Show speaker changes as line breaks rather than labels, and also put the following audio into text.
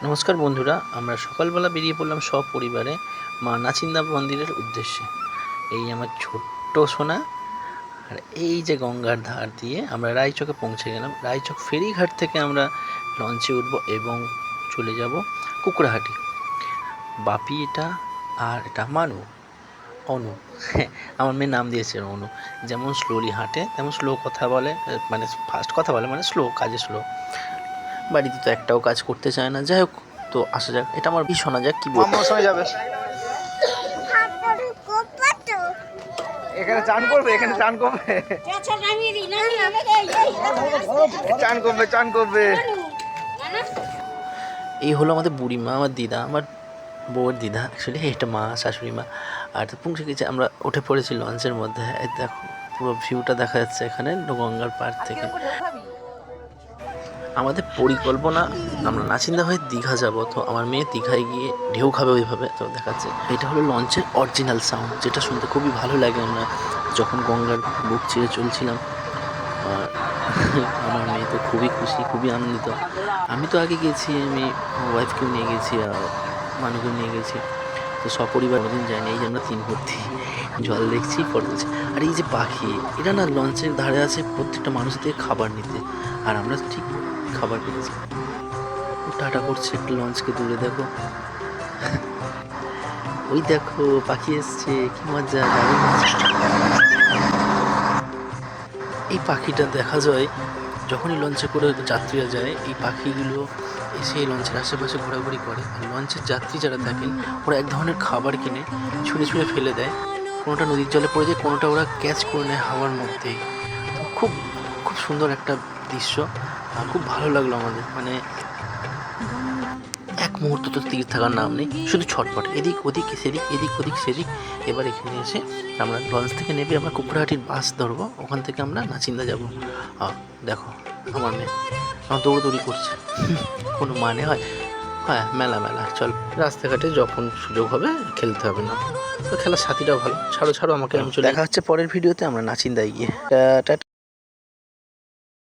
নমস্কার বন্ধুরা, আমরা সকালবেলা বেরিয়ে পড়লাম সপরিবারে মা নাচিন্দা মন্দিরের উদ্দেশ্যে। এই আমার ছোট্ট সোনা, আর এই যে গঙ্গার ধার দিয়ে আমরা রায়চকে পৌঁছে গেলাম। রায়চক ফেরিঘাট থেকে আমরা লঞ্চে উঠবো এবং চলে যাব কুকুরাহাটি। বাপি এটা, আর এটা মানু, অনু। হ্যাঁ, আমার মেয়ের নাম দিয়েছে অনু। যেমন স্লোলি হাঁটে তেমন স্লো কথা বলে, মানে ফাস্ট কথা বলে, মানে স্লো, কাজে স্লো। বাড়িতে তো একটাও কাজ করতে চায় না। যাই হোক, তো আসা যাক। এটা আমার কি শোনা যাক, কি
মাম্মার সঙ্গে যাবে। এখানে চান করবে, এখানে চান করবে, চান করবে, চান করবে।
এই হলো আমাদের বুড়িমা, আমার দিদা, আমার বউয়ের দিদা। অ্যাকচুয়ালি এটা মা, শাশুড়ি মা। আর তো পৌঁছে গেছে, আমরা উঠে পড়েছি লঞ্চের মধ্যে। দেখো পুরো ভিউটা দেখা যাচ্ছে এখানে গঙ্গার পাড় থেকে। আমাদের পরিকল্পনা, আমরা নাচিন্দা হয়ে দীঘা যাব। তো আমার মেয়ে দীঘায় গিয়ে ঢেউ খাবে ওইভাবে, তো দেখাচ্ছে। এটা হলো লঞ্চের অরিজিনাল সাউন্ড, যেটা শুনতে খুবই ভালো লাগে। আমরা যখন গঙ্গার বুক চিরে চলছিলাম, আর আমার মেয়ে তো খুবই খুশি, খুবই আনন্দিত। আমি তো আগে গেছি, আমি ওয়াইফকেও নিয়ে গেছি আর মানুষকেও নিয়ে গেছি। তো সপরিবার কোনোদিন যায়নি। এই যে আমরা তিন ভর্তি জল দেখছি, ফটো তুলছি। আর এই যে পাখি, এরা না লঞ্চের ধারে আছে প্রত্যেকটা মানুষ থেকে খাবার নিতে, আর আমরা ঠিক খাবার পেয়েছি। টাটা করছে একটা লঞ্চকে, দূরে দেখো, ওই দেখো পাখি এসছে, কি মজা, দারুণ মজা। এই পাখিটা দেখা যায় যখনই লঞ্চে করে যাত্রীরা যায়, এই পাখিগুলো এসে এই লঞ্চের আশেপাশে ঘোরাঘুরি করে। আর লঞ্চের যাত্রী যারা থাকেন, ওরা এক ধরনের খাবার কিনে ছুঁড়ে ছুঁড়ে ফেলে দেয়। কোনোটা নদীর জলে পড়ে যায়, কোনোটা ওরা ক্যাচ করে নেয় হাওয়ার মধ্যেই। তো খুব খুব সুন্দর একটা দৃশ্য, আর খুব ভালো লাগলো আমাদের। মানে এক মুহূর্ত তো স্থির থাকার নাম নেই, শুধু ছটফট, এদিক ওদিক সেদিক, এদিক ওদিক সেদিক। এবার এখানে এসে আমরা লঞ্চ থেকে নেমে আমরা কুকুরহাটির বাস ধরবো, ওখান থেকে আমরা নাচিন্দা যাবো। দেখো আমার মেয়ে আমার দৌড়দৌড়ি করছে, কোনো মানে হয়? হ্যাঁ, মেলা মেলা, চল। রাস্তাঘাটে যখন সুযোগ হবে খেলতে হবে না, তো খেলার সাথীটাও ভালো। ছাড়ো ছাড়ো আমাকে, আমি চলে। দেখা হচ্ছে পরের ভিডিওতে আমরা নাচিন্দায় গিয়ে। টাটা।